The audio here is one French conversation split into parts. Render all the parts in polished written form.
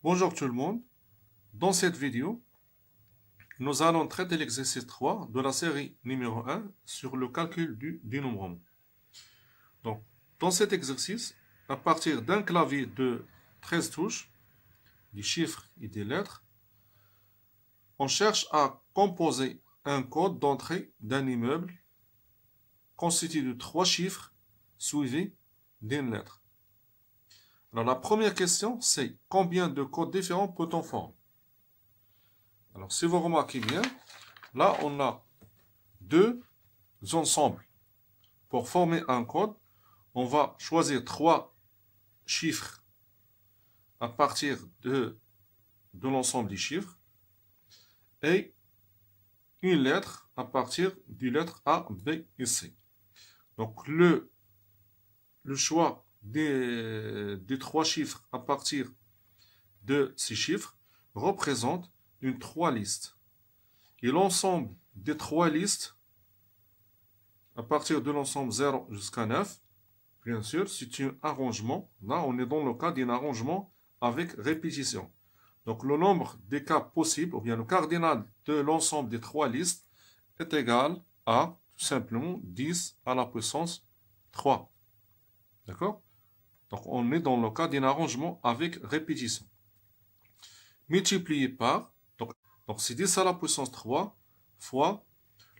Bonjour tout le monde. Dans cette vidéo, nous allons traiter l'exercice 3 de la série numéro 1 sur le calcul du dénombrement. Donc, dans cet exercice, à partir d'un clavier de 13 touches, des chiffres et des lettres, on cherche à composer un code d'entrée d'un immeuble constitué de 3 chiffres suivis d'une lettre. Alors, la première question, c'est combien de codes différents peut-on former? Alors, si vous remarquez bien, là, on a deux ensembles. Pour former un code, on va choisir 3 chiffres à partir de l'ensemble des chiffres et une lettre à partir des lettres A, B et C. Donc, le choix des 3 chiffres à partir de ces chiffres représente une 3 listes. Et l'ensemble des 3 listes à partir de l'ensemble 0 jusqu'à 9, bien sûr, c'est un arrangement. Là, on est dans le cas d'un arrangement avec répétition. Donc, le nombre des cas possibles, ou bien le cardinal de l'ensemble des 3 listes, est égal à, tout simplement, 10 à la puissance 3. D'accord? Donc, on est dans le cas d'un arrangement avec répétition. Multiplié par, donc c'est 10 à la puissance 3 fois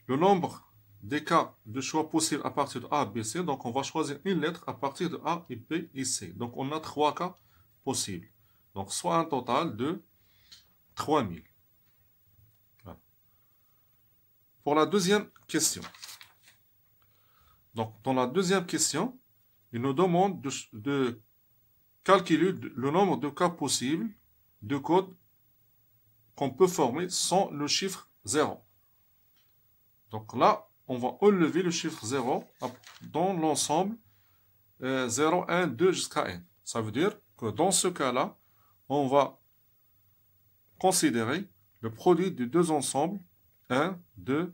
le nombre des cas de choix possibles à partir de A, B, C. Donc, on va choisir une lettre à partir de A, et B et C. Donc, on a 3 cas possibles. Donc, soit un total de 3000. Voilà. Pour la deuxième question. Donc, dans la deuxième question, il nous demande de calculer le nombre de cas possibles de codes qu'on peut former sans le chiffre 0. Donc là, on va enlever le chiffre 0 dans l'ensemble 0, 1, 2 jusqu'à n. Ça veut dire que dans ce cas-là, on va considérer le produit des deux ensembles 1, 2,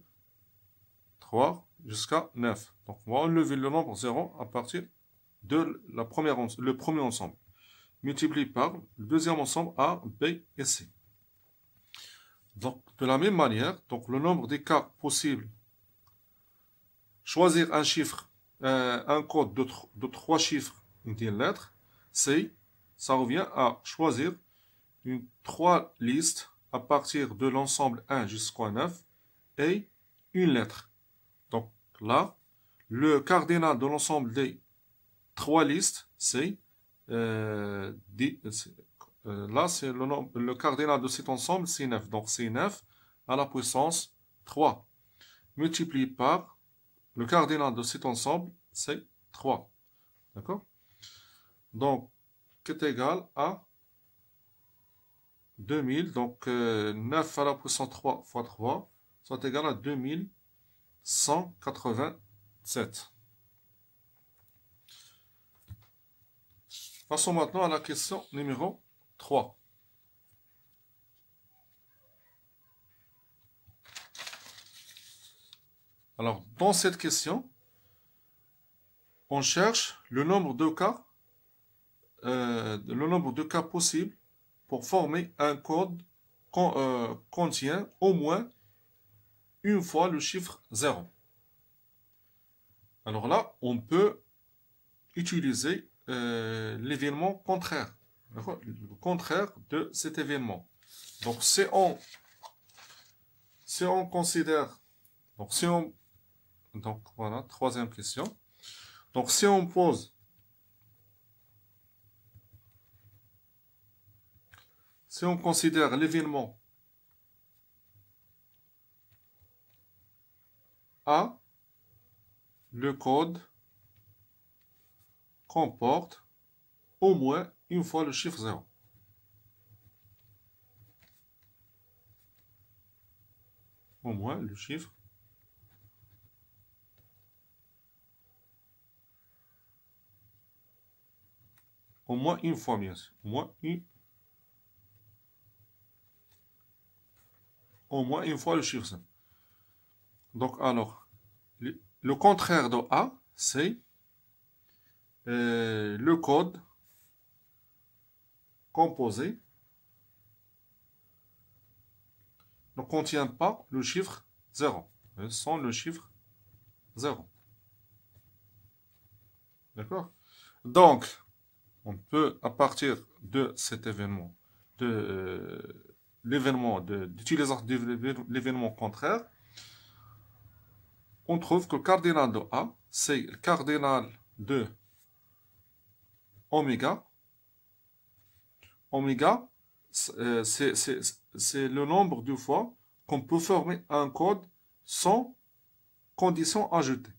3 jusqu'à 9. Donc on va enlever le nombre 0 à partir de le premier ensemble. Multiplié par le deuxième ensemble A, B et C. Donc de la même manière, donc le nombre des cas possibles, choisir un chiffre, un code de 3 chiffres, une lettre, c'est, ça revient à choisir une 3 listes à partir de l'ensemble 1 jusqu'à 9 et une lettre. Donc là, le cardinal de l'ensemble des 3 listes, c'est là, c'est le cardinal de cet ensemble, c'est 9. Donc c'est 9 à la puissance 3. Multiplié par le cardinal de cet ensemble, c'est 3. D'accord? Donc, qui est égal à 2000. Donc, 9 à la puissance 3 fois 3, soit égal à 2187. Passons maintenant à la question numéro 3. Alors, dans cette question, on cherche le nombre de cas possibles pour former un code contient au moins une fois le chiffre 0. Alors là, on peut utiliser l'événement contraire. Le contraire de cet événement. Donc, si on considère, donc voilà, troisième question. Donc, si on considère l'événement A, le code comporte au moins une fois le chiffre 0. Au moins le chiffre. Au moins une fois, bien sûr. Au moins une fois le chiffre 0. Donc, alors, le contraire de A, c'est le code composé ne contient pas le chiffre 0. Sans le chiffre 0. D'accord? Donc, on peut, à partir de cet événement, d'utiliser l'événement contraire, on trouve que le cardinal de A, c'est le cardinal de oméga. Oméga, c'est le nombre de fois qu'on peut former un code sans condition ajoutée.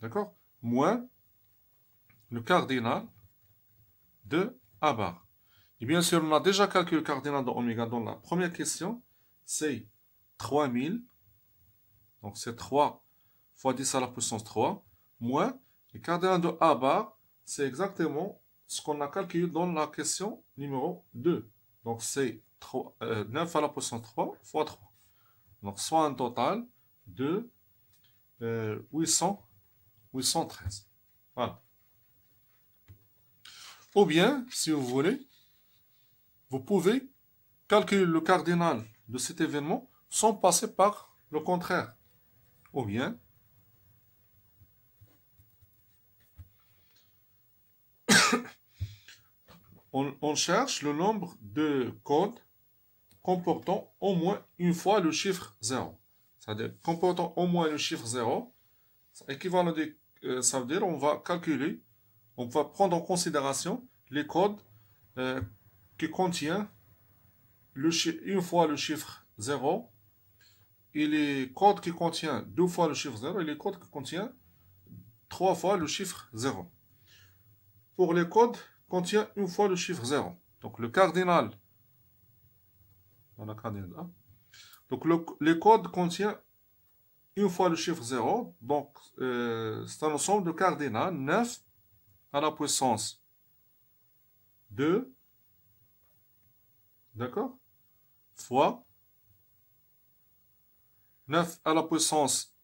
D'accord? Moins le cardinal de A bar. Et bien sûr, on a déjà calculé le cardinal de oméga dans la première question. C'est 3000. Donc, c'est 3 fois 10 à la puissance 3. Moins le cardinal de A bar, c'est exactement ce qu'on a calculé dans la question numéro 2. Donc, c'est 9 à la puissance 3 fois 3. Donc, soit un total de 813. Voilà. Ou bien, si vous voulez, vous pouvez calculer le cardinal de cet événement sans passer par le contraire. Ou bien, on cherche le nombre de codes comportant au moins une fois le chiffre 0. C'est-à-dire comportant au moins le chiffre 0, équivalent ça veut dire on va calculer, on va prendre en considération les codes qui contiennent une fois le chiffre 0 et les codes qui contiennent deux fois le chiffre 0 et les codes qui contiennent trois fois le chiffre 0. Pour les codes contient une fois le chiffre 0. Donc le cardinal, donc les codes contiennent une fois le chiffre 0. Donc c'est un ensemble de cardinal 9 à la puissance 2, d'accord, fois 9 à la puissance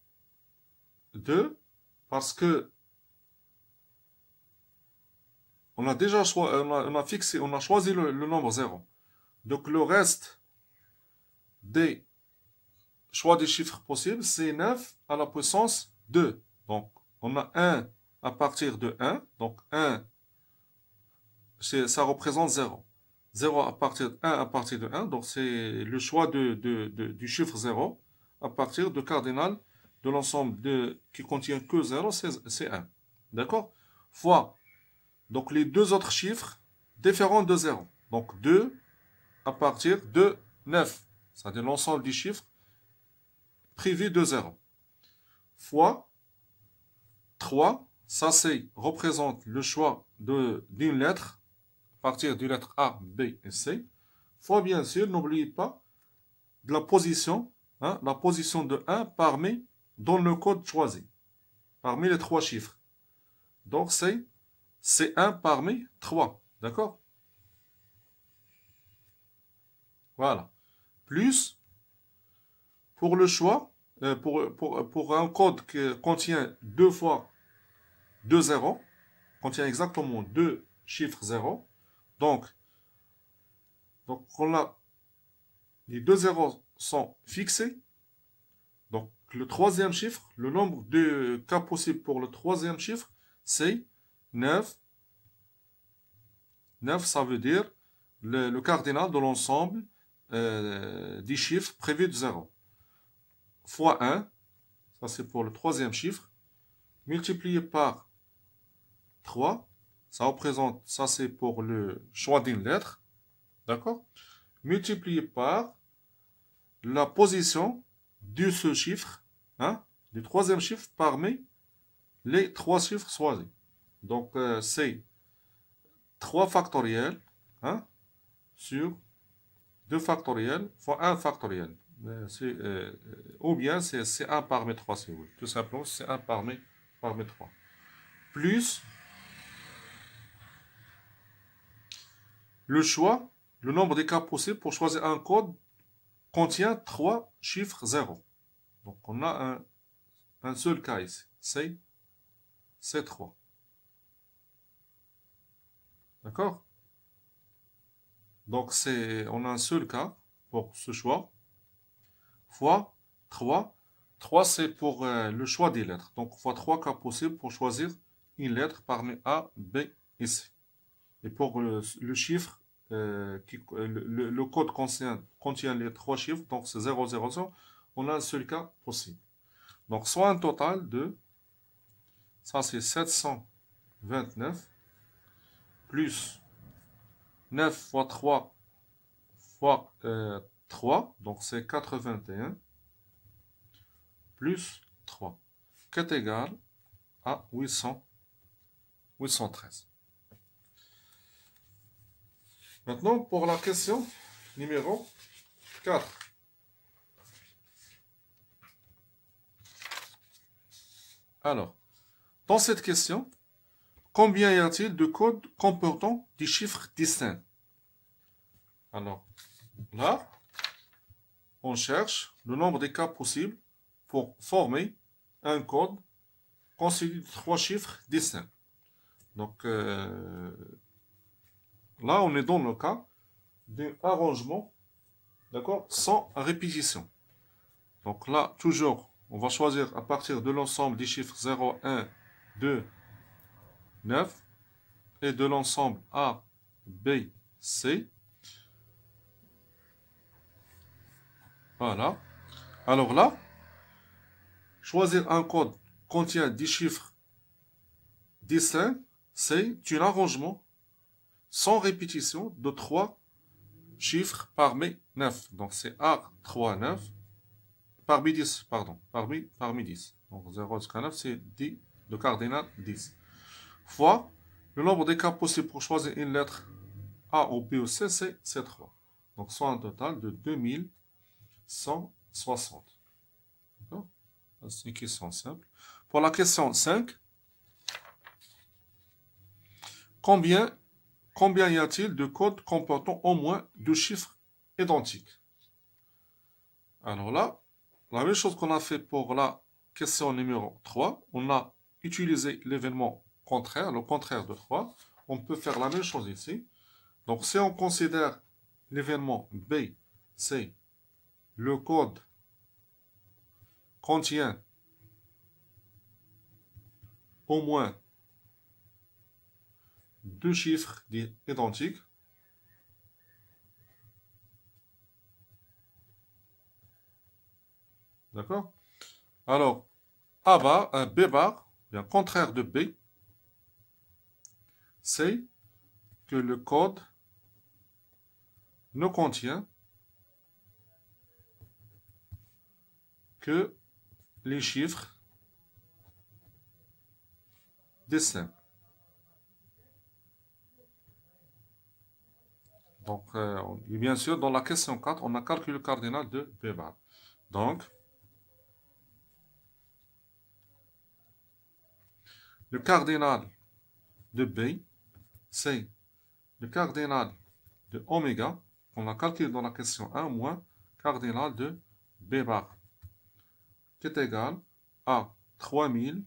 2, parce que on a déjà on a choisi le nombre 0. Donc le reste des choix des chiffres possibles, c'est 9 à la puissance 2. Donc on a 1 à partir de 1. Donc 1, ça représente 0. 0 à partir de 1 à partir de 1. Donc c'est le choix du chiffre 0 à partir de cardinal de l'ensemble qui contient que 0, c'est 1. D'accord? Fois donc les deux autres chiffres différents de 0. Donc 2 à partir de 9. C'est-à-dire l'ensemble du chiffre privé de 0. Fois 3, ça représente le choix d'une lettre à partir d'une lettre A, B et C. Fois bien sûr, n'oubliez pas de la position de 1 parmi dans le code choisi, parmi les trois chiffres. Donc c'est 1 parmi 3, d'accord? Voilà. Plus, pour le choix, pour un code qui contient deux fois 2 zéros, contient exactement deux chiffres 0. Donc on a, les deux zéros sont fixés. Donc, le troisième chiffre, le nombre de cas possibles pour le troisième chiffre, c'est 9. 9, ça veut dire le cardinal de l'ensemble des chiffres prévus de 0. Fois 1, ça c'est pour le troisième chiffre, multiplié par 3, ça représente, ça c'est pour le choix d'une lettre, d'accord? Multiplié par la position de ce chiffre, du troisième chiffre parmi les trois chiffres choisis. Donc, c'est 3 factoriels sur 2 factoriels fois 1 factoriel. Ou bien c'est 1 parmi 3 si vous voulez. Tout simplement, c'est 1 parmi 3. Plus le choix, le nombre des cas possibles pour choisir un code contient 3 chiffres 0. Donc, on a un seul cas ici. C'est 3. D'accord? Donc, on a un seul cas pour ce choix. fois 3. 3, c'est pour le choix des lettres. Donc, fois 3 cas possibles pour choisir une lettre parmi A, B et C. Et pour le chiffre, le code contient les 3 chiffres, donc c'est 0, 0, 0, on a un seul cas possible. Donc, soit un total de, ça c'est 729, plus 9 fois 3 fois 3, donc c'est 81, plus 3, qui est égal à 813. Maintenant, pour la question numéro 4. Alors, dans cette question, combien y a-t-il de codes comportant des chiffres distincts? Alors, là, on cherche le nombre des cas possibles pour former un code constitué de 3 chiffres distincts. Donc, là, on est dans le cas d'un arrangement, d'accord, sans répétition. Donc là, toujours, on va choisir à partir de l'ensemble des chiffres 0, 1, 2, 9 et de l'ensemble A, B, C. Voilà. Alors là, choisir un code contient des chiffres distincts, c'est un arrangement sans répétition de 3 chiffres parmi 9. Donc c'est A, 3, 9. Parmi 10, pardon. Parmi 10. Donc 0 jusqu'à 9, c'est 10, le cardinal 10. Fois le nombre des cas possibles pour choisir une lettre A ou B ou C, c'est 3. Donc soit un total de 2160. D'accord? C'est une question simple. Pour la question 5, combien y a-t-il de codes comportant au moins 2 chiffres identiques? Alors là, la même chose qu'on a fait pour la question numéro 3, on a utilisé l'événement contraire, le contraire de 3. On peut faire la même chose ici. Donc si on considère l'événement B, c'est le code contient au moins 2 chiffres identiques. D'accord? Alors, B bar, bien contraire de B, c'est que le code ne contient que les chiffres distincts. Donc, bien sûr, dans la question 4, on a calculé le cardinal de B bar. Donc, le cardinal de B, c'est le cardinal de oméga, qu'on a calculé dans la question 1, moins cardinal de B bar, qui est égal à 3000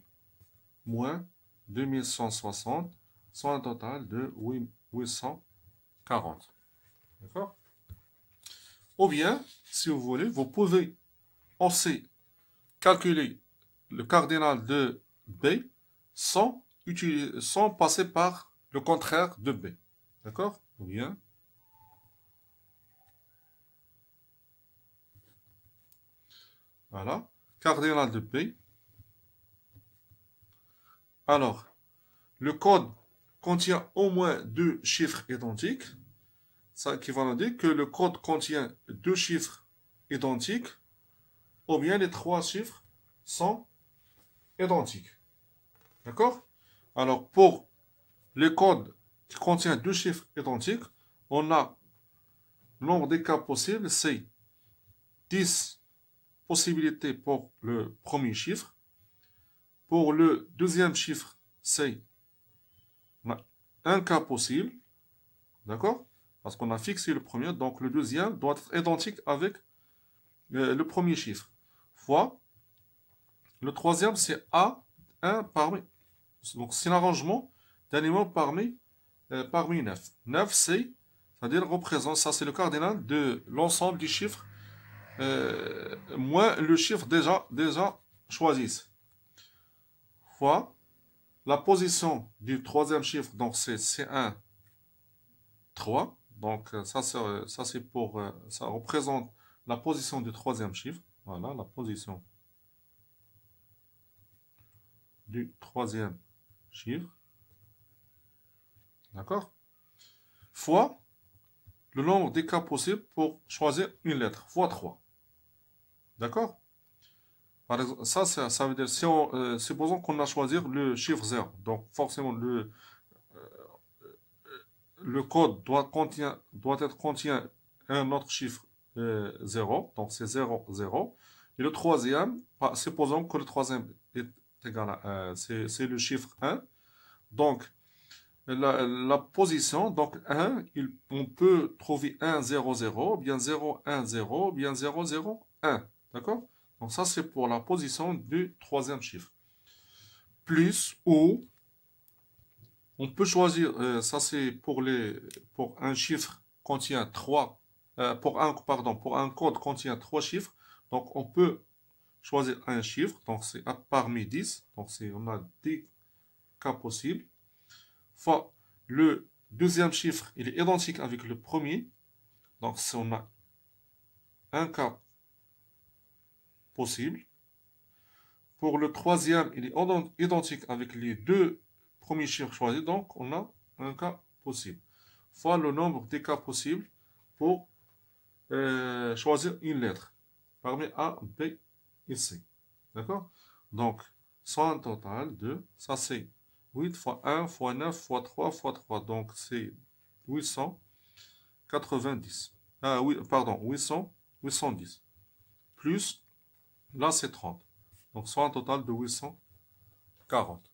moins 2160, soit un total de 840. D'accord? Ou bien, si vous voulez, vous pouvez aussi calculer le cardinal de B sans passer par le contraire de B. D'accord? Ou bien, voilà, cardinal de B. Alors, le code contient au moins 2 chiffres identiques. Ça équivaut à dire que le code contient 2 chiffres identiques, ou bien les 3 chiffres sont identiques. D'accord? Alors, pour le code qui contient 2 chiffres identiques, on a le nombre des cas possibles, c'est 10 possibilités pour le premier chiffre. Pour le deuxième chiffre, c'est un cas possible. D'accord? Parce qu'on a fixé le premier, donc le deuxième doit être identique avec le premier chiffre. Fois le troisième, c'est A, 1 parmi. Donc c'est un arrangement d'éléments parmi 9. 9, c'est-à-dire représente, ça c'est le cardinal de l'ensemble des chiffres moins le chiffre déjà choisi, fois la position du troisième chiffre, donc c'est C1, 3. Donc ça c'est pour, ça représente la position du troisième chiffre. Voilà, la position du troisième chiffre. D'accord? Fois le nombre des cas possibles pour choisir une lettre, fois 3. D'accord? Par exemple, ça veut dire, si supposons qu'on a choisi le chiffre 0. Donc forcément, le code doit être contient un autre chiffre 0. Donc c'est 0, 0. Et le troisième, supposons que le troisième est égal à 1. C'est le chiffre 1. Donc, la position, donc 1, on peut trouver 1, 0, 0, bien 0, 1, 0, bien 0, 0, 1. D'accord? Donc ça, c'est pour la position du troisième chiffre. Plus ou, on peut choisir, ça c'est pour un chiffre contient 3, pour un code contient 3 chiffres. Donc on peut choisir un chiffre, donc c'est parmi 10. Donc on a 10 cas possibles. Fois le deuxième chiffre, il est identique avec le premier. Donc, si on a un cas possible. Pour le troisième, il est identique avec les deux premiers chiffres choisis. Donc, on a un cas possible. Fois le nombre des cas possibles pour choisir une lettre parmi A, B et C. D'accord? Donc, soit un total de, ça c'est 8 fois 1 fois 9 fois 3 fois 3. Donc, c'est 890. Ah oui, pardon, 810. Plus, là c'est 30. Donc, soit un total de 840.